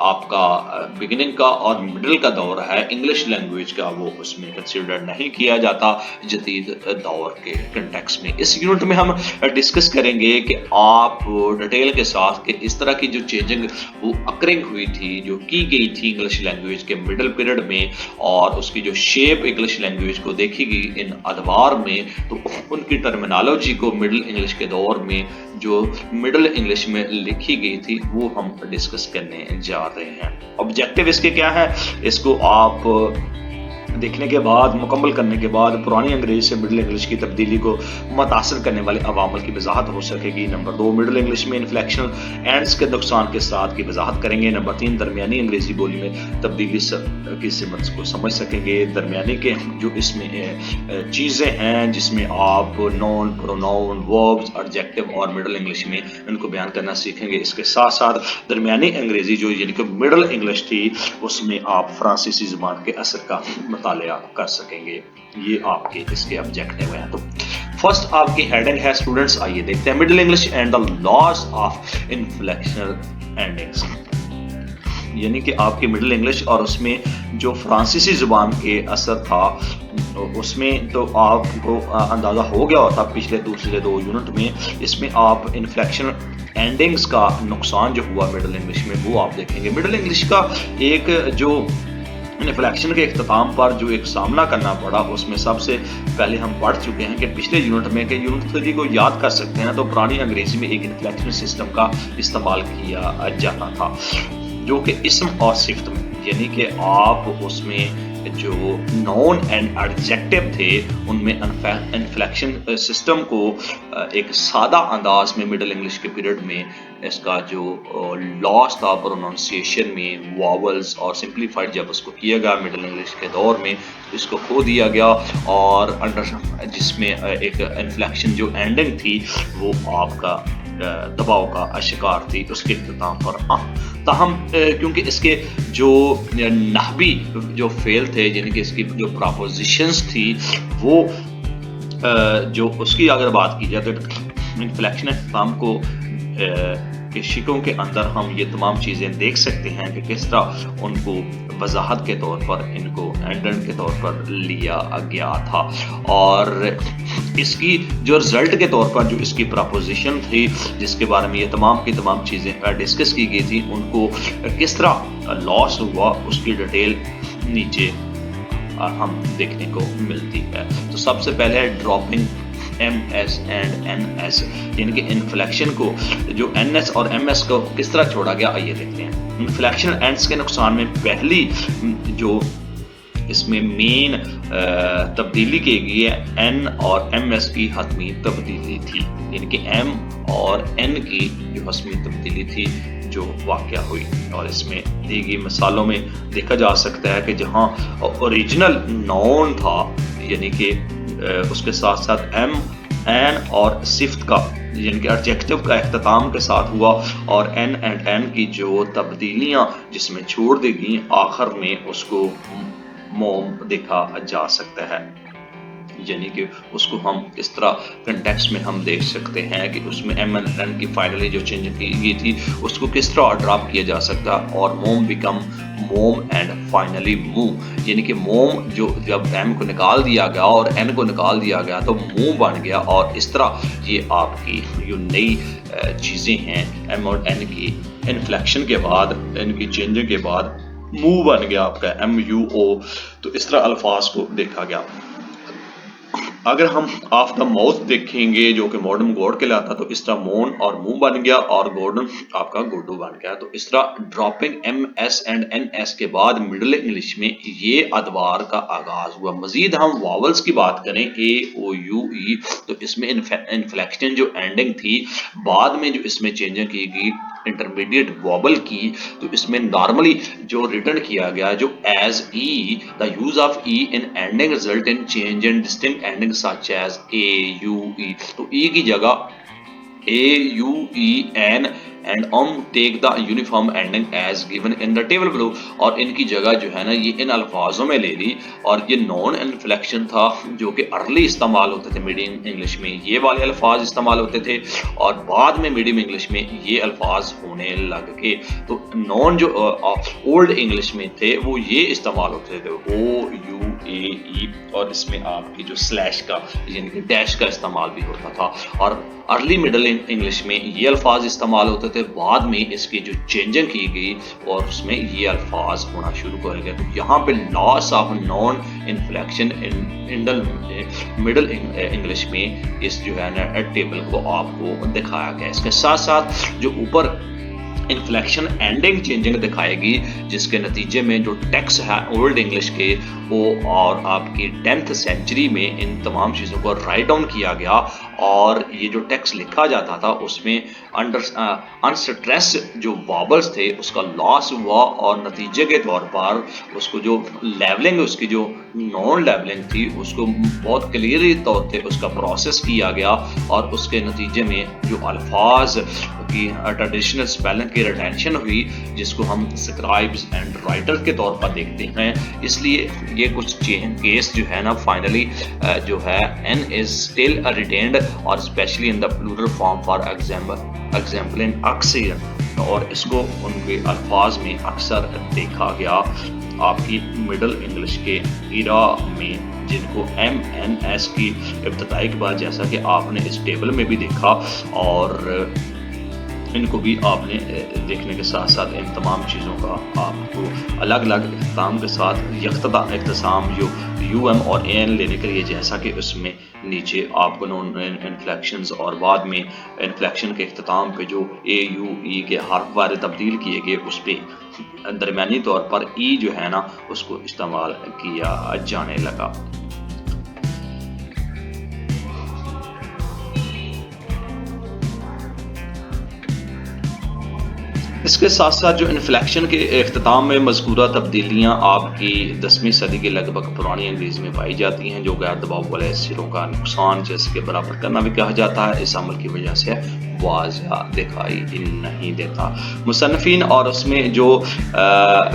آپ کا بگننگ کا اور مڈل کا دور ہے انگلش لینگویج کا، وہ اس میں کنسیڈر نہیں کیا جاتا جدید دور کے کنٹیکس میں۔ اس یونٹ میں ہم ڈسکس کریں گے کہ آپ ڈیٹیل کے ساتھ کہ اس طرح کی جو چینجنگ وہ اکرنگ ہوئی تھی، جو کی گئی تھی انگلش لینگویج کے مڈل پیریڈ میں، اور اس کی جو شیپ انگلش لینگویج کو دیکھی گئی ان ادوار میں، تو ان کی ٹرمینالوجی کو مڈل انگلش کے دور میں جو مڈل انگلش میں لکھی گئی تھی وہ ہم ڈسکس کرنے جا رہے ہیں۔ آبجیکٹیو اس کے کیا ہے، اس کو آپ دیکھنے کے بعد، مکمل کرنے کے بعد پرانی انگریزی سے مڈل انگلش کی تبدیلی کو متاثر کرنے والے عوامل کی وضاحت ہو سکے گی۔ نمبر 2، مڈل انگلش میں انفلیکشنل اینڈز کے نقصان کے ساتھ کی وضاحت کریں گے۔ نمبر 3، درمیانی انگریزی بولی میں تبدیلی کی سمت کو سمجھ سکیں گے۔ درمیانی کے جو اس میں چیزیں ہیں جس میں آپ نون، پروناؤن، وربز، ایڈجیکٹیو اور مڈل انگلش میں ان کو بیان کرنا سیکھیں گے۔ اس کے ساتھ ساتھ درمیانی انگریزی جو یعنی کہ مڈل انگلش تھی، اس میں آپ فرانسیسی زبان کے اثر کا مطالعہ کر سکیں گے۔ یہ آپ کے اس کے آبجیکٹیو ہیں۔ تو فرسٹ آپ کی ہیڈنگ ہے اسٹوڈنٹس، آئیے دیکھتے ہیں Middle English and the loss of inflectional endings, یعنی کہ آپ کی مڈل انگلش اور اس میں جو فرانسیسی زبان کے اثر تھا، اس میں تو آپ کو اندازہ ہو گیا ہوتا پچھلے دوسرے 2 یونٹ میں، اس میں آپ انفلیکشن اینڈنگز کا نقصان جو ہوا مڈل انگلش میں وہ آپ دیکھیں گے۔ مڈل انگلش کا ایک جو انفلیکشن کے اختتام پر جو ایک سامنا کرنا پڑا، اس میں سب سے پہلے ہم پڑھ چکے ہیں کہ پچھلے یونٹ میں کہ یونٹ 3 کو یاد کر سکتے ہیں تو پرانی انگریزی میں ایک انفلیکشن سسٹم کا استعمال کیا جاتا تھا جو کہ اسم اور صفت میں، یعنی کہ آپ اس میں جو نون اینڈ ایڈجیکٹیو تھے ان میں انفلیکشن سسٹم کو ایک سادہ انداز میں مڈل انگلش کے پیریڈ میں اس کا جو لاس تھا پروننسیشن میں، واولز اور سمپلیفائڈ جب اس کو کیا گیا مڈل انگلش کے دور میں اس کو کھو دیا گیا، اور جس میں ایک انفلیکشن جو اینڈنگ تھی وہ آپ کا دباؤ کا شکار تھی اس کے اختتام پر۔ تاہم کیونکہ اس کے جو نحوی جو فعل تھے، یعنی کہ اس کی جو پراپوزیشنز تھی، وہ جو اس کی اگر بات کی جائے تو انفلیکشن اختتام کو کے شکوں کے اندر ہم یہ تمام چیزیں دیکھ سکتے ہیں کہ کس طرح ان کو وضاحت کے طور پر ان کو اینڈنگ کے طور پر لیا گیا تھا، اور اس کی جو رزلٹ کے طور پر جو اس کی پراپوزیشن تھی جس کے بارے میں یہ تمام کی تمام چیزیں ڈسکس کی گئی تھی، ان کو کس طرح لاس ہوا اس کی ڈیٹیل نیچے ہم دیکھنے کو ملتی ہے۔ تو سب سے پہلے dropping M S and N S, یعنی کہ انفلیکشن کو جو این ایس اور ایم ایس کو کس طرح چھوڑا گیا، آئیے دیکھتے ہیں۔ انفلیکشن اینڈس کے نقصان میں پہلی جو اس میں مین تبدیلی کی گئی ہے این اور ایم ایس کی حتمی تبدیلی تھی، یعنی کہ ایم اور این کی جو حتمی تبدیلی تھی جو واقع ہوئی، اور اس میں دی گئی مثالوں میں دیکھا جا سکتا ہے کہ جہاں اوریجنل نون تھا، یعنی کہ اس کے ساتھ ساتھ ایم، این اور صفت کا یعنی کہ ایڈجیکٹیو کا اختتام کے ساتھ ہوا، اور این اینڈ این کی جو تبدیلیاں جس میں چھوڑ دی گئیں آخر میں اس کو موم دیکھا جا سکتا ہے، یعنی کہ اس کو ہم اس طرح کنٹیکسٹ میں ہم دیکھ سکتے ہیں کہ اس میں ایم اینڈ این کی فائنلی جو چینج کی گئی تھی اس کو کس طرح ڈراپ کیا جا سکتا، اور موم بیکم موم اینڈ فائنلی مو، یعنی کہ موم جو جب ایم کو نکال دیا گیا اور این کو نکال دیا گیا تو مو بن گیا، اور اس طرح یہ آپ کی جو نئی چیزیں ہیں ایم اور این کی انفلیکشن کے بعد، ان کی چینجنگ کے بعد مو بن گیا آپ کا ایم یو او، تو اس طرح الفاظ کو دیکھا گیا۔ اگر ہم آف دا ماؤتھ دیکھیں گے جو کہ ماڈرن گوڈ کہلاتا تو اس طرح مون اور منہ بن گیا اور گورڈن آپ کا گوڈو بن گیا۔ تو اس طرح dropping M S and N S کے بعد مڈل انگلش میں یہ ادوار کا آغاز ہوا۔ مزید ہم واولز کی بات کریں اے او یو ای، تو اس میں انفلیکشن جو اینڈنگ تھی بعد میں جو اس میں چینجنگ کی گئی انٹرمیڈیٹ وابل کی، تو اس میں نارملی جو ریٹرن کیا گیا جو as E, the use of E in ending result in change in distinct ending such as A U E, تو ای کی جگہ A U E N and take the uniform ending as given in the table below, اور ان کی جگہ جو ہے نا یہ ان الفاظوں میں لے لی، اور یہ نان انفلیکشن تھا جو کہ ارلی استعمال ہوتے تھے میڈیم انگلش میں، یہ والے الفاظ استعمال ہوتے تھے، اور بعد میں میڈیم انگلش میں یہ الفاظ ہونے لگ گئے۔ تو نان جو اولڈ انگلش میں تھے وہ یہ استعمال ہوتے تھے او یو اے ای، اور اس میں آپ کی جو سلیش کا یعنی کہ ڈیش کا استعمال بھی ہوتا تھا، اور ارلی مڈل انگلش میں یہ الفاظ استعمال ہوتے تھے، بعد میں اس کی جو چینجنگ کی گئی اور اس میں یہ الفاظ ہونا شروع کر گئے۔ تو یہاں پہ loss of non inflection Middle English میں اس جو ہے نا ٹیبل کو آپ کو دکھایا گیا۔ اس کے ساتھ ساتھ جو اوپر انفلیکشن اینڈنگ چینجنگ دکھائے گی، جس کے نتیجے میں جو ٹیکسٹ ہے اولڈ انگلش کے وہ اور آپ کی 10th سینچری میں ان تمام چیزوں کو رائٹ ڈاؤن کیا گیا، اور یہ جو ٹیکسٹ لکھا جاتا تھا اس میں انسٹریس جو وابلز تھے اس کا لاس ہوا، اور نتیجے کے طور پر اس کو جو لیولنگ اس کی جو نان لیولنگ تھی اس کو بہت کلیئرلی طور پہ اس کا پروسیس کیا گیا، اور اس کے نتیجے میں جو الفاظ کی ٹریڈیشنل اسپیلنگ کی ریٹینشن ہوئی، جس کو ہم سکرائبز اینڈ رائٹر کے طور پر دیکھتے ہیں۔ اس لیے یہ کچھ کیس جو ہے نا فائنلی جو ہے این از اسٹل ریٹینڈ، اور specially in the plural form for example ان اکثر، اور اس کو ان کے الفاظ میں اکثر دیکھا گیا آپ کی مڈل انگلش کے ایرا میں، جن کو ایم این ایس کی ابتدائی کے بعد جیسا کہ آپ نے اس ٹیبل میں بھی دیکھا، اور ان کو بھی آپ نے دیکھنے کے ساتھ ساتھ ان تمام چیزوں کا آپ کو الگ الگ اختتام کے ساتھ یکتدا اختصام جو یو ایم اور اے این لینے کے لیے، جیسا کہ اس میں نیچے آپ کو نون انفلیکشنز اور بعد میں انفلیکشن کے اختتام پہ جو اے یو ای کے حرف وارے تبدیل کیے گئے، اس پہ درمیانی طور پر ای جو ہے نا اس کو استعمال کیا جانے لگا۔ اس کے ساتھ ساتھ جو انفلیکشن کے اختتام میں مذکورہ تبدیلیاں آپ کی 10ویں صدی کے لگ بھگ پرانی انگریزی میں پائی جاتی ہیں، جو غیر دباؤ والے سروں کا نقصان جیسے کہ برابر کرنا بھی کہا جاتا ہے، اس عمل کی وجہ سے واضح دکھائی نہیں دیتا۔ مصنفین اور اس میں جو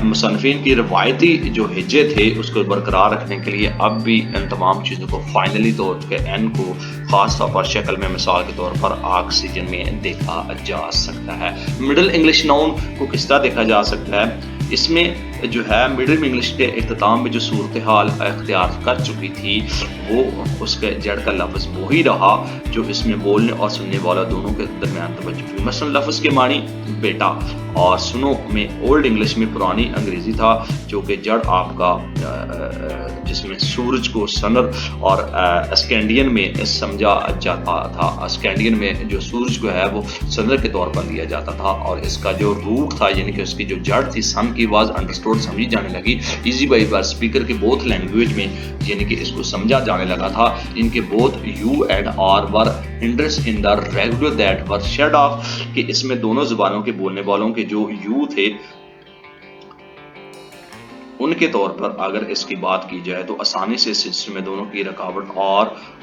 مصنفین کی روایتی جو ہجے تھے اس کو برقرار رکھنے کے لیے اب بھی ان تمام چیزوں کو فائنلی طور پہ این کو خاص طور پر شکل میں مثال کے طور پر آکسیجن میں دیکھا جا سکتا ہے۔ مڈل انگلش ناؤن کو کس طرح دیکھا جا سکتا ہے؟ اس میں جو ہے مڈل انگلش کے اختتام میں جو صورتحال اختیار کر چکی تھی وہ اس کے جڑ کا لفظ وہی رہا جو اس میں بولنے اور سننے والا دونوں کے درمیان توجہ ہوئی۔ مثلا لفظ کے معنی بیٹا اور سنو میں اولڈ انگلش میں پرانی انگریزی تھا، جو کہ جڑ آپ کا جس میں سورج کو سنر اور اسکینڈین میں سمجھا جاتا تھا، اسکینڈین میں جو سورج کو ہے وہ سنر کے طور پر لیا جاتا تھا، اور اس کا جو روٹ تھا یعنی کہ اس کی جو جڑ تھی سن کی واز انڈرسٹوڈ سمجھی جانے لگی ایزی بائی بار اسپیکر کے بوتھ لینگویج میں، یعنی کہ اس کو سمجھا جانے لگا تھا ان کے both U and R were hundreds in the regular that were shed off, کہ اس میں دونوں زبانوں کے بولنے والوں کے جو یو تھے ان کے طور پر اگر اس کی بات کی جائے تو آسانی سے اس سلسلے میں دونوں کی رکاوٹ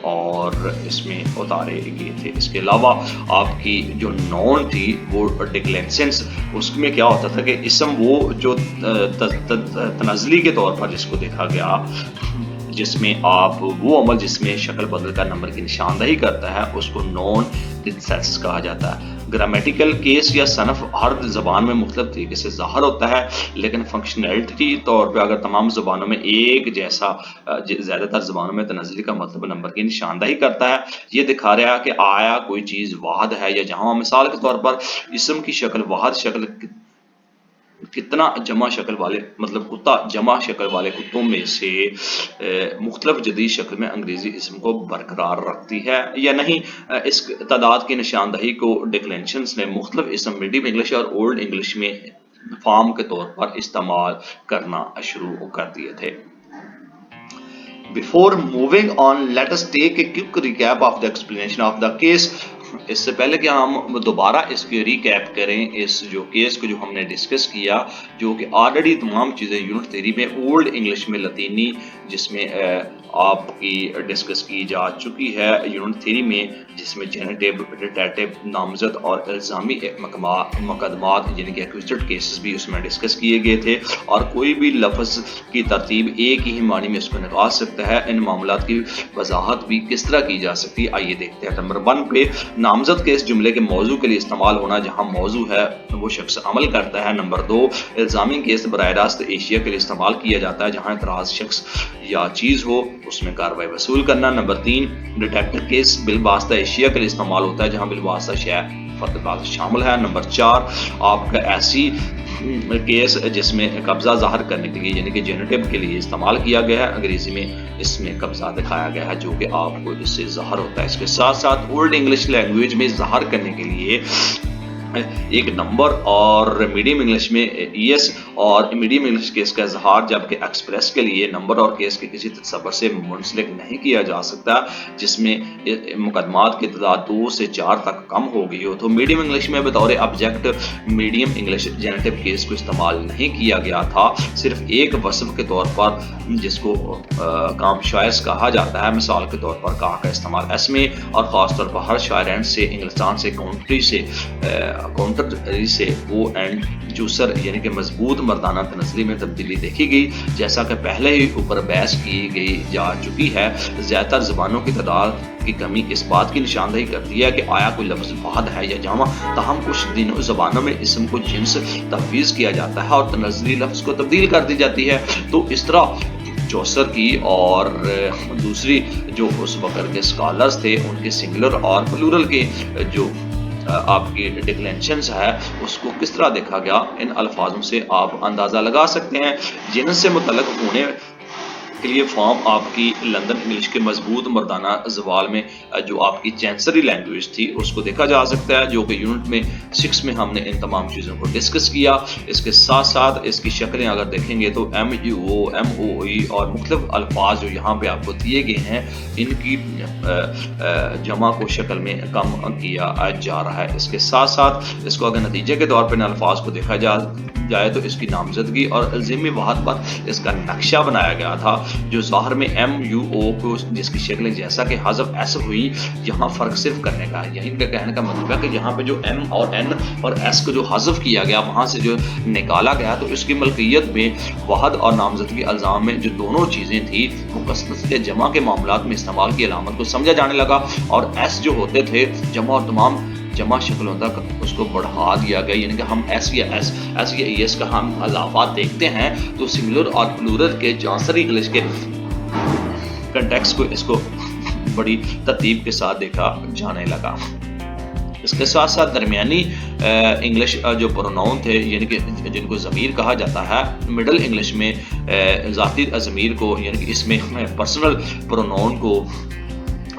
اور اس میں اتارے گئے تھے۔ اس کے علاوہ آپ کی جو نون تھی وہ ڈکلینسنس، اس میں کیا ہوتا تھا کہ اسم وہ جو تنزلی کے طور پر جس کو دیکھا گیا، جس میں آپ وہ عمل جس میں شکل بدل کر نمبر کی نشاندہی کرتا ہے اس کو نون ڈسینس کہا جاتا ہے۔ گرامیٹیکل کیس یا صنف ہر زبان میں مختلف طریقے سے ظاہر ہوتا ہے، لیکن فنکشنلٹی طور پہ اگر تمام زبانوں میں ایک جیسا زیادہ تر زبانوں میں تنزلی کا مطلب نمبر کی نشاندہی کرتا ہے، یہ دکھا رہا ہے کہ آیا کوئی چیز واحد ہے یا جہاں مثال کے طور پر اسم کی شکل واحد شکل کتنا جمع شکل والے مطلب کتا جمع شکل والے کتوں میں سے مختلف جدید شکل میں انگریزی اسم کو برقرار رکھتی ہے یا نہیں۔ اس تعداد کی نشاندہی کو ڈکلینشنز نے مختلف اسم میڈیم انگلش اور اولڈ انگلش میں فارم کے طور پر استعمال کرنا شروع کر دیے تھے۔ Before moving on, let us take a quick recap of the explanation of the case. اس سے پہلے کہ ہم دوبارہ اس کی ریکیپ کریں اس جو کیس کو جو ہم نے ڈسکس کیا، جو کہ آلریڈی تمام چیزیں یونٹ تھیوری میں اولڈ انگلش میں لطینی جس میں آپ کی ڈسکس کی جا چکی ہے یونٹ 3 میں، جس میں جینیٹیو، ڈیٹیٹیو، نامزد اور الزامی مقدمات یعنی کہ ایکوزیٹڈ کیسز بھی اس میں ڈسکس کیے گئے تھے، اور کوئی بھی لفظ کی ترتیب ایک ہی معنی میں اس کو نکال سکتا ہے۔ ان معاملات کی وضاحت بھی کس طرح کی جا سکتی ہے، آئیے دیکھتے ہیں۔ نمبر 1 پہ نامزد کیس جملے کے موضوع کے لیے استعمال ہونا، جہاں موضوع ہے وہ شخص عمل کرتا ہے۔ نمبر 2 الزامی کیس براہ راست اشیاء کے لیے استعمال کیا جاتا ہے، جہاں اعتراض شخص یا چیز ہو اس میں کارروائی وصول کرنا۔ نمبر 3 ڈیٹیکٹر کیس بالواسطہ اشیاء کے لیے استعمال ہوتا ہے، جہاں بالواسطہ شے فرد شامل ہے۔ نمبر 4 آپ کا ایسی کیس جس میں قبضہ ظاہر کرنے کے لیے یعنی کہ جینیٹیو کے لیے استعمال کیا گیا ہے، انگریزی میں اس میں قبضہ دکھایا گیا ہے جو کہ آپ کو اس سے ظاہر ہوتا ہے۔ اس کے ساتھ ساتھ اولڈ انگلش لینگویج میں ظاہر کرنے کے لیے ایک نمبر، اور میڈیم انگلش میں ایس اور میڈیم انگلش کیس کا اظہار، جبکہ ایکسپریس کے لیے نمبر اور کیس کے کسی تصور سے منسلک نہیں کیا جا سکتا جس میں مقدمات کی تعداد 2 سے 4 تک کم ہو گئی ہو۔ تو میڈیم انگلش میں بطور آبجیکٹ میڈیم انگلش جینیٹیو کیس کو استعمال نہیں کیا گیا تھا، صرف ایک وصف کے طور پر جس کو کام شائز کہا جاتا ہے، مثال کے طور پر کا استعمال اس میں، اور خاص طور پر ہر شاعرین سے انگلستان سے کاؤنٹری سے او اینڈ جوسر یعنی کہ مضبوط مردانہ تنزلی میں تبدیلی دیکھی گئی، جیسا کہ پہلے ہی اوپر بحث کی گئی جا چکی ہے۔ زیادہ تر زبانوں کی تعداد کی کمی اس بات کی نشاندہی کرتی ہے کہ آیا کوئی لفظ واحد ہے یا جمع، تاہم کچھ زبانوں میں اسم کو جنس تفویض کیا جاتا ہے اور تنزلی لفظ کو تبدیل کر دی جاتی ہے۔ تو اس طرح جوسر کی اور دوسری جو اس وقت کے سکالرز تھے ان کے سنگولر اور پلورل کے جو آپ کی ڈکلینشنز ہے اس کو کس طرح دیکھا گیا، ان الفاظوں سے آپ اندازہ لگا سکتے ہیں۔ جنس سے متعلق ہونے کے لیے فارم آپ کی لندن انگلش کے مضبوط مردانہ زوال میں جو آپ کی چینسری لینگویج تھی اس کو دیکھا جا سکتا ہے، جو کہ یونٹ میں 6 میں ہم نے ان تمام چیزوں کو ڈسکس کیا۔ اس کے ساتھ ساتھ اس کی شکلیں اگر دیکھیں گے تو M U O, M O E اور مختلف الفاظ جو یہاں پہ آپ کو دیے گئے ہیں ان کی جمع کو شکل میں کم کیا جا رہا ہے۔ اس کے ساتھ ساتھ اس کو اگر نتیجے کے طور پر ان الفاظ کو دیکھا جائے تو اس کی نامزدگی اور الزامی وحدت پر اس کا نقشہ بنایا گیا تھا، جو ظاہر میں ایم یو او کو جس کی شکلیں جیسا کہ حذف ایس ہوئی، یہاں فرق صرف کرنے کا ہے، یہی کہنے کا مطلب ہے کہ یہاں پہ جو ایم اور این اور ایس کو جو حذف کیا گیا وہاں سے جو نکالا گیا، تو اس کی ملکیت میں وحد اور نامزدگی الزام میں جو دونوں چیزیں تھیں وہ کثرت جمع کے معاملات میں استعمال کی علامت کو سمجھا جانے لگا، اور ایس جو ہوتے تھے جمع اور تمام جمع شکلوں تک اس کو بڑھا دیا گیا، یعنی کہ ہم ایس یا ایس کا ہم اضافات دیکھتے ہیں تو سنگولر اور پلورل کے چانسری انگلش کے کنٹیکس کو اس کو بڑی ترتیب کے ساتھ دیکھا جانے لگا۔ اس کے ساتھ ساتھ درمیانی انگلش جو پروناؤن تھے یعنی کہ جن کو ضمیر کہا جاتا ہے، مڈل انگلش میں ذاتی ضمیر کو یعنی کہ اس میں پرسنل پروناؤن کو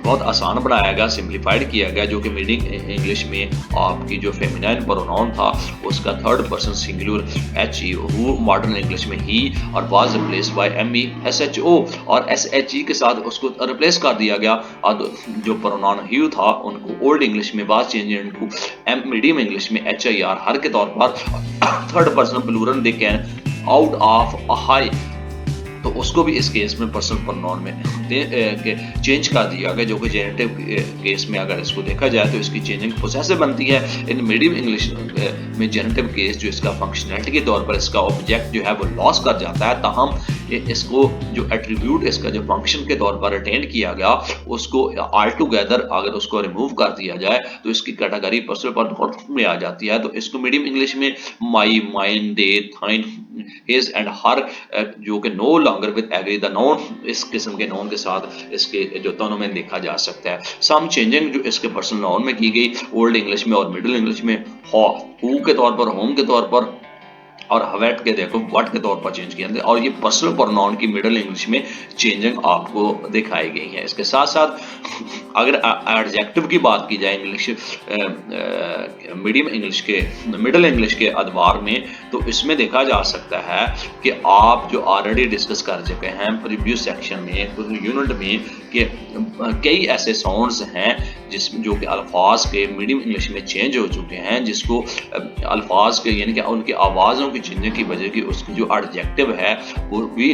بہت آسان بنایا گیا، سمپلیفائڈ کیا گیا، جو کہ میڈنگ انگلش میں آپ کی جو فیمینائن پروناؤن تھا اس کا third person singular H E, ہو ماڈرن انگلش میں ہی، اور was replace by M E S H O اور ایس ایچ ای کے ساتھ اس کو ریپلیس کر دیا گیا، اور جو پروناؤن ہیو تھا ان کو اولڈ انگلش میں was change into M, Medium English میں ایچ آئی آر ہر کے طور پر، third person plural they can out of high, تو اس کو بھی اس کیس میں پرسنل پروناؤن میں چینج کر دیا گیا، جو کہ جینیٹیو کیس میں اگر اس کو دیکھا جائے تو اس کی چینجنگ پوسیسو بنتی ہے۔ ان میڈیم انگلش میں جینیٹیو کیس جو اس کا فنکشنلٹی کے طور پر اس کا آبجیکٹ جو ہے وہ لاس کر جاتا ہے، تاہم اس کو جو ایٹریبیوٹ اس کا جو فنکشن کے طور پر اٹینڈ کیا گیا اس کو آل ٹوگیدر اگر اس کو ریموو کر دیا جائے تو اس کی کیٹیگری پرسنل پروناؤن میں آ جاتی ہے، تو اس کو میڈیم انگلش میں مائی، مائن، دے، تھائن، ہز اینڈ ہر، جو کہ نو لانگر ود ایگری دا نون، اس قسم کے نون کے ساتھ اس کے جو دونوں میں دیکھا جا سکتا ہے۔ سم چینجنگ جو اس کے پرسنل نون میں کی گئی اولڈ انگلش میں اور مڈل انگلش میں، ہو کے طور پر، ہوم کے طور پر، اور ہویٹ کے دیکھو وٹ کے طور پر چینج کیا، اور یہ پرسنل پروناؤن کی مڈل انگلش میں چینجنگ آپ کو دکھائی گئی ہے۔ اس کے ساتھ ساتھ اگر ایڈجیکٹو کی بات کی جائے انگلش میڈیم انگلش کے مڈل انگلش کے ادوار میں، تو اس میں دیکھا جا سکتا ہے کہ آپ جو آلریڈی ڈسکس کر چکے ہیں پریویس سیکشن میں یونٹ میں کہ کئی ایسے ساؤنڈز ہیں جو کہ الفاظ کے میڈیم انگلش میں چینج ہو چکے ہیں، جس کو الفاظ کے یعنی کہ ان کی آوازوں کی چینجنگ کی وجہ کی اس کی جو ایڈجیکٹو ہے وہ بھی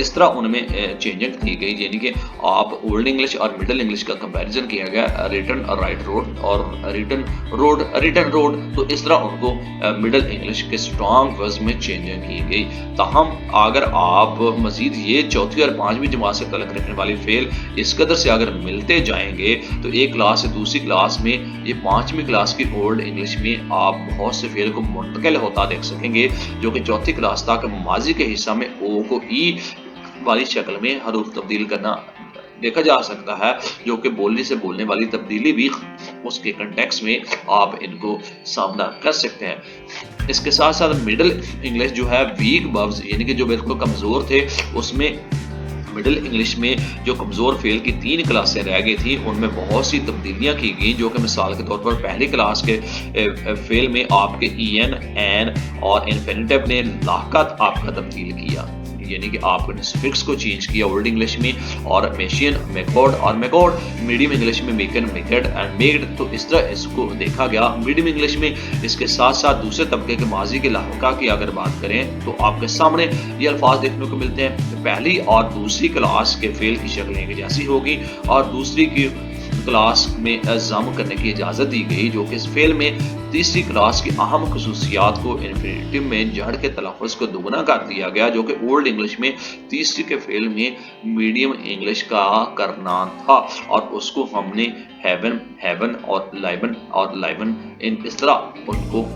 اس طرح ان میں چینجنگ کی گئی، یعنی کہ آپ اولڈ انگلش اور مڈل انگلش کا کمپیریزن کیا گیا، ریٹن رائٹ روڈ اور ریٹن روڈ، تو اس طرح ان کو مڈل انگلش کے اسٹرانگ ورڈز میں چینجنگ کی گئی۔ تاہم اگر آپ مزید یہ چوتھی اور پانچویں جماعت سے تعلق رکھنے والی فعل اس قدر سے اگر ملتے جائیں گے تو ایک کلاس سے دوسری کلاس میں یہ پانچویں کلاس کی اولڈ انگلش میں آپ بہت سے فعل کو منتقل ہوتا دیکھ سکیں گے، جو کہ چوتھی کلاس تک ماضی کے حصہ میں او کو ای والی شکل میں حروف تبدیل کرنا دیکھا جا سکتا ہے، جو کہ بولنے سے بولنے والی تبدیلی بھی اس کے کنٹیکس میں آپ ان کو سامنا کر سکتے ہیں۔ اس کے ساتھ ساتھ مڈل انگلش جو ہے ویک وربز یعنی کہ جو بالکل کمزور تھے، اس میں مڈل انگلش میں جو کمزور فعل کی 3 کلاسیں رہ گئی تھیں ان میں بہت سی تبدیلیاں کی گئیں، جو کہ مثال کے طور پر پہلی کلاس کے فعل میں آپ کے این، این اور انفینیٹیو نے لاحقات آپ کا تبدیل کیا، یعنی کہ آپ نے سفکس کو چینج کیا اولڈ انگلش میں، اور میشین میکوڈ اور میکوڈ میڈیم انگلش میں میکن میکڈ اینڈ میکڈ، تو اس طرح اس کو دیکھا گیا میڈیم انگلش میں۔ اس کے ساتھ ساتھ دوسرے طبقے کے ماضی کے لاحقہ کی اگر بات کریں تو آپ کے سامنے یہ الفاظ دیکھنے کو ملتے ہیں، پہلی اور دوسری کلاس کے فعل کی شکلیں ایک جیسی ہوگی اور دوسری کی کلاس میں ضم کرنے کی اجازت دی گئی، جو کہ اس فعل میں تیسری کلاس کی اہم خصوصیات کو انفینیٹیو میں جڑ کے تلفظ کو دوگنا کر دیا گیا، جو کہ اولڈ انگلش میں تیسری کے فعل میں میڈیم انگلش کا کرنا تھا، اور اس کو ہم نے ہیون اور لائون اس طرح ان کو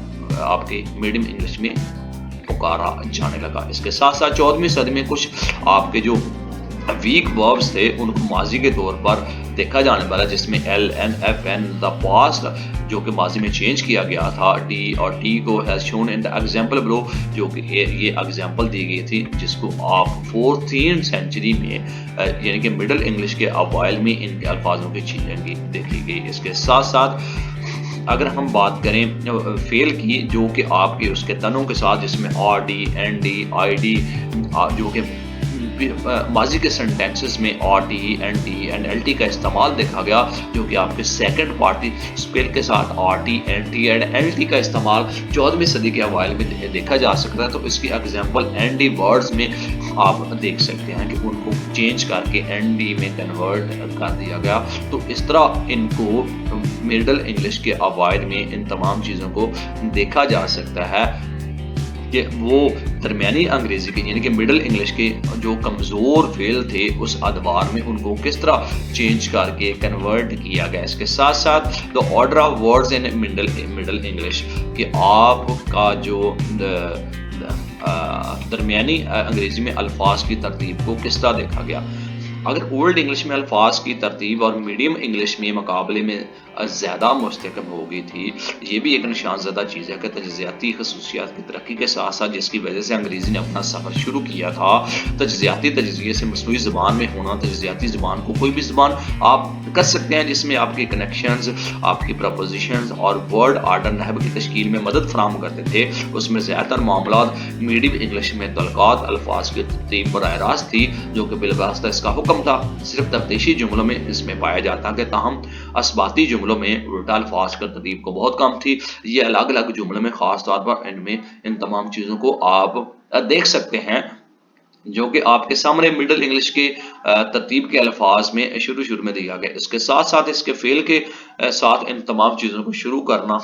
آپ کے میڈیم انگلش میں پکارا جانے لگا۔ اس کے ساتھ ساتھ 14ویں صدی میں کچھ آپ کے جو ویک وربز تھے ان کو ماضی کے طور پر دیکھا جانے والا، جس میں L N F N the past جو کہ ماضی میں چینج کیا گیا تھا، ٹی اور ٹی کو has shown in the example بلو جو کہ یہ ایگزامپل دی گئی تھی، جس کو آپ 14 سینچری میں یعنی کہ مڈل انگلش کے اوائل میں ان کے الفاظوں کی چینجنگ دیکھی گئی۔ اس کے ساتھ ساتھ اگر ہم بات کریں فعل کی جو کہ آپ کے اس کے تنوں کے ساتھ، جس میں R D, N D, I D, جو کہ ماضی کے سینٹینسز میں R T, N T and L T کا استعمال دیکھا گیا، جو کہ آپ کے سیکنڈ پارٹی اسپیل کے ساتھ R T, N T and L T کا استعمال 14ویں صدی کے اوائل میں دیکھا جا سکتا ہے۔ تو اس کی ایگزامپل این ڈی ورڈز میں آپ دیکھ سکتے ہیں کہ ان کو چینج کر کے این ڈی میں کنورٹ کر دیا گیا۔ تو اس طرح ان کو مڈل انگلش کے اوائل میں ان تمام چیزوں کو دیکھا جا سکتا ہے کہ وہ درمیانی انگریزی کے یعنی کہ مڈل انگلش کے جو کمزور فعل تھے اس ادوار میں ان کو کس طرح چینج کر کے کنورٹ کیا گیا۔ اس کے ساتھ ساتھ the order of words in middle English کہ آپ کا جو درمیانی انگریزی میں الفاظ کی ترتیب کو کس طرح دیکھا گیا۔ اگر اولڈ انگلش میں الفاظ کی ترتیب اور میڈیم انگلش میں مقابلے میں زیادہ مستحکم ہو گئی تھی، یہ بھی ایک نشان زدہ چیز ہے کہ تجزیاتی خصوصیات کی ترقی کے ساتھ ساتھ جس کی وجہ سے انگریزی نے اپنا سفر شروع کیا تھا، تجزیاتی تجزیے سے مصنوعی زبان میں ہونا۔ تجزیاتی زبان کو کوئی بھی زبان آپ کر سکتے ہیں جس میں آپ کے کنیکشنز، آپ کی پرپوزیشنز اور ورڈ آرڈر نحو کی تشکیل میں مدد فراہم کرتے تھے۔ اس میں زیادہ تر معاملات میڈیم انگلش میں تعلقات الفاظ کی ترتیب براہ راست تھی، جو کہ بالواسطہ اس کا حکم تھا۔ صرف تفتیشی جملوں میں اس میں پایا جاتا کہ تاہم اثباتی جملوں میں الٹا الفاظ کا ترتیب کو بہت کم تھی۔ یہ الگ الگ جملوں میں خاص طور پر ان میں ان تمام چیزوں کو آپ دیکھ سکتے ہیں، جو کہ آپ کے سامنے مڈل انگلش کے ترتیب کے الفاظ میں شروع میں دیا گیا۔ اس کے ساتھ ساتھ اس کے فعل کے ساتھ ان تمام چیزوں کو شروع کرنا،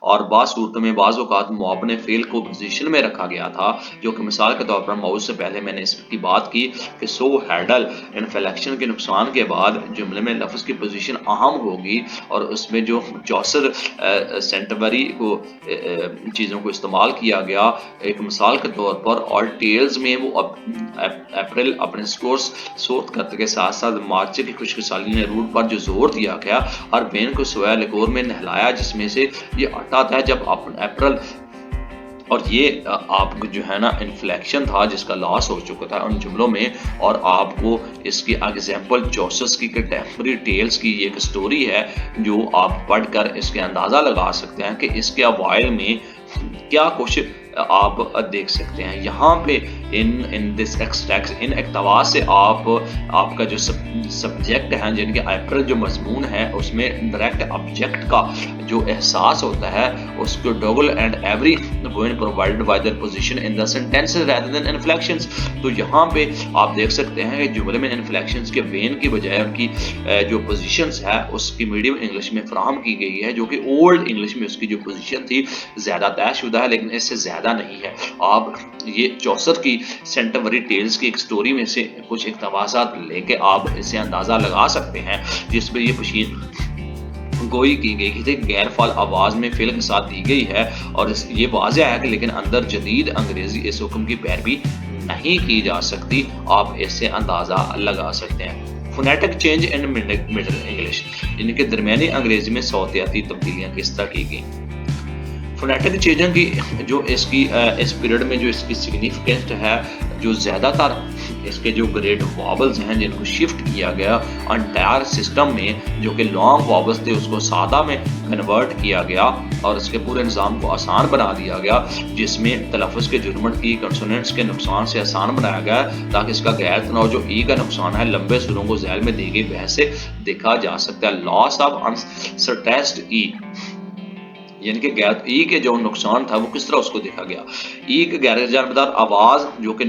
اور بعض صورتوں میں بعض اوقات معاون فعل کو پوزیشن میں رکھا گیا تھا، جو کہ مثال کے طور پر موضوع سے پہلے میں نے اس کی بات کی کہ سو ہیڈل انفلیکشن کے نقصان کے بعد جملے میں لفظ کی پوزیشن اہم ہوگی، اور اس میں جو چوسر سینٹبری کو چیزوں کو استعمال کیا گیا۔ ایک مثال کے طور پر اور ٹیلز میں وہ اپریل اپنے سٹورز سورت کرتے کے ساتھ ساتھ مارچ کی خوشخصالی نے روٹ پر جو زور دیا گیا، اور بین کو سویا لکور میں نہلایا جس میں سے یہ اٹا تھا جب اپریل، اور یہ آپ جو ہے نا انفلیکشن تھا جس کا لاس ہو چکا تھا ان جملوں میں، اور آپ کو اس کی ایگزامپل جوسس کی کنٹمپریری ٹیلز کی ایک سٹوری ہے جو آپ پڑھ کر اس کے اندازہ لگا سکتے ہیں کہ اس کے اوائل میں کیا کچھ آپ دیکھ سکتے ہیں یہاں پہ ان دس ایکسٹریکٹ ان اقتباس سے آپ کا جو سبجیکٹ ہے یعنی کہ ایپرل جو مضمون ہے اس میں ڈائریکٹ آبجیکٹ کا جو احساس ہوتا ہے اس کو ڈوگل and every when provided by their position in the sentences rather than inflections. تو یہاں پہ آپ دیکھ سکتے ہیں کہ جملے میں انفلیکشنز کے وین کی بجائے ان کی جو پوزیشنز ہے اس کی میڈیم انگلش میں فراہم کی گئی ہے جو کہ اولڈ انگلش میں اس کی جو پوزیشن تھی زیادہ طے شدہ ہے لیکن اس سے زیادہ نہیں ہے. آپ یہ چوسر کی سینٹمری ٹیلز کی ایک سٹوری میں سے کچھ اقتباسات لے کے آپ اسے اندازہ لگا سکتے ہیں جس پہ یہ پشین گوئی کی گئی تھی غیر فعال آواز میں فعل کے ساتھ دی گئی ہے اور یہ واضح ہے کہ لیکن اندر جدید انگریزی اس حکم کی پیروی نہیں کی جا سکتی. آپ اس سے اندازہ لگا سکتے ہیں. Phonetic change in middle English یعنی کہ درمیانی انگریزی میں صوتیاتی تبدیلیاں کس طرح کی گئی. فونیٹک چینجنگ کی جو اس پیریڈ میں جو اس کی سگنیفیکنٹ ہے جو زیادہ تر اس کے جو گریٹ وابلز ہیں جن کو شفٹ کیا گیا انٹائر سسٹم میں جو کہ لانگ وابلز تھے اس کو سادہ میں کنورٹ کیا گیا اور اس کے پورے نظام کو آسان بنا دیا گیا جس میں تلفظ کے جرمٹ کی کنسوننٹس کے نقصان سے آسان بنایا گیا تاکہ اس کا غیر تناؤ جو ای کا نقصان ہے لمبے سروں کو ذیل میں دی گئی بحث سے دیکھا جا سکتا ہے. لاس آف انسرٹیسڈ ای یعنی کہ ای کے جو نقصان تھا وہ کس طرح اس کو دیکھا گیا. ای کے غیر جانبدار آواز جو کہ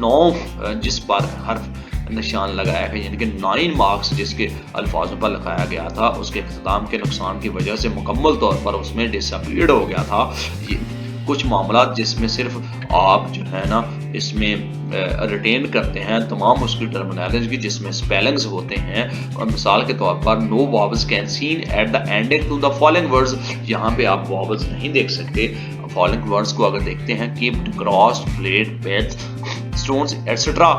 9 جس پر حرف نشان لگایا گیا یعنی کہ 9 مارکس جس کے الفاظوں پر لکھایا گیا تھا اس کے اختتام کے نقصان کی وجہ سے مکمل طور پر اس میں ڈس اپیئرڈ ہو گیا تھا. کچھ معاملات جس میں صرف آپ جو ہے نا اس میں ریٹین کرتے ہیں تمام اس کی ٹرمینالوجی جس میں سپیلنگز ہوتے ہیں اور مثال کے طور پر no vowels can seen at the ending to the following words یہاں پہ آپ وابلز نہیں دیکھ سکتے. فالوئنگ ورڈز کو اگر دیکھتے ہیں capped crossed plate paid stones etcetera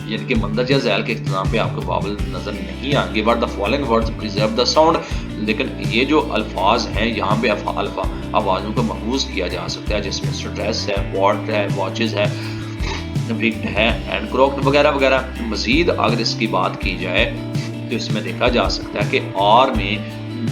یعنی کہ مندرجہ ذیل کے اختتام پہ آپ کو وابل نظر نہیں آئیں گے but the following words preserve the sound. لیکن یہ جو الفاظ ہیں یہاں پہ آوازوں کو محفوظ کیا جا سکتا ہے جس میں سٹریس ہے واٹ ہے واچز ہے وکڈ ہے اینڈ کروکڈ وغیرہ وغیرہ. مزید اگر اس کی بات کی جائے تو اس میں دیکھا جا سکتا ہے کہ آر میں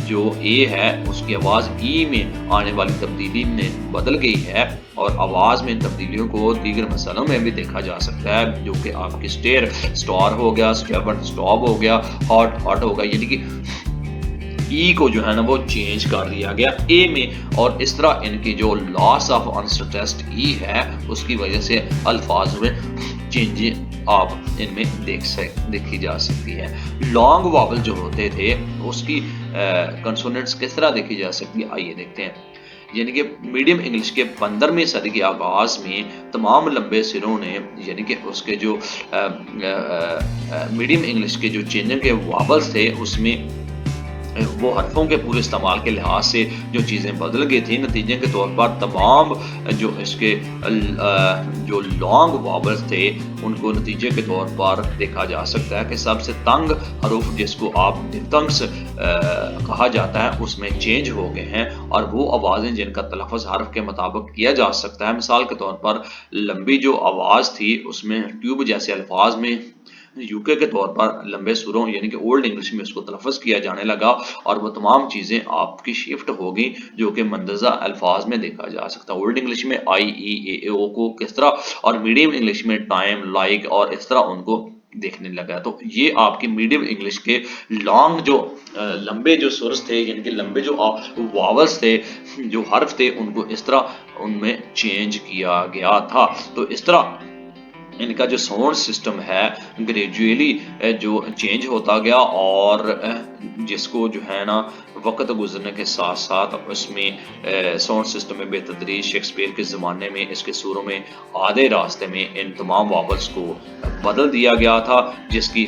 جو اے ہے اس کی آواز ای میں آنے والی تبدیلی میں بدل گئی ہے اور آواز میں ان تبدیلیوں کو دیگر مسئلوں میں بھی دیکھا جا سکتا ہے جو کہ آپ کی سٹار ہو گیا سٹیبن سٹاپ ہو گیا ہاٹ ہو گیا یعنی کہ ای کو جو ہے نا وہ چینج کر دیا گیا اے میں اور اس طرح ان کی جو لاس آف انسرٹیسڈ ای ہے اس کی وجہ سے الفاظ میں چینج آپ ان میں دیکھی جا سکتی ہے. لانگ وابل جو ہوتے تھے اس کی کنسوننٹس کس طرح دیکھی جا سکتی ہے آئیے دیکھتے ہیں. یعنی کہ میڈیم انگلش کے 15ویں صدی کے آغاز میں تمام لمبے سروں نے یعنی کہ اس کے جو میڈیم انگلش کے جو چینجنگ کے وابلز تھے اس میں وہ حرفوں کے پورے استعمال کے لحاظ سے جو چیزیں بدل گئی تھیں نتیجے کے طور پر تمام جو اس کے جو لانگ وابلز تھے ان کو نتیجے کے طور پر دیکھا جا سکتا ہے کہ سب سے تنگ حروف جس کو آپ ڈفتنگس کہا جاتا ہے اس میں چینج ہو گئے ہیں اور وہ آوازیں جن کا تلفظ حرف کے مطابق کیا جا سکتا ہے. مثال کے طور پر لمبی جو آواز تھی اس میں ٹیوب جیسے الفاظ میں یوکے کے طور پر لمبے سروں یعنی کہ اولڈ انگلش میں اس کو تلفظ کیا جانے لگا اور وہ تمام چیزیں آپ کی شفٹ ہو گئی جو کہ مندرجہ الفاظ میں دیکھا جا سکتا ہے. اولڈ انگلش میں آئی ای اے او کو کس طرح اور میڈیم انگلش میں ٹائم لائک اور اس طرح ان کو دیکھنے لگا. تو یہ آپ کی میڈیم انگلش کے لانگ جو لمبے جو سرز تھے یعنی کہ لمبے جو واولز تھے جو حرف تھے ان کو اس طرح ان میں چینج کیا گیا تھا. تو اس طرح ان کا جو ساؤنڈ سسٹم ہے گریجویلی جو چینج ہوتا گیا اور جس کو جو ہے نا وقت گزرنے کے ساتھ ساتھ اس میں ساؤنڈ سسٹم میں بے تدریج شیکسپیئر کے زمانے میں اس کے سوروں میں آدھے راستے میں ان تمام واولز کو بدل دیا گیا تھا جس کی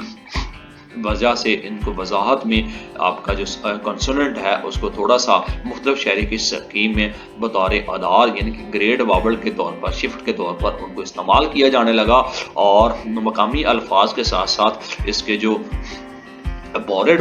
وجہ سے ان کو وضاحت میں آپ کا جو کنسوننٹ ہے اس کو تھوڑا سا مختلف شہری کی سکیم میں بطور ادار یعنی کہ گریڈ وابل کے طور پر شفٹ کے طور پر ان کو استعمال کیا جانے لگا اور مقامی الفاظ کے ساتھ ساتھ اس کے جو borrowed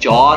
4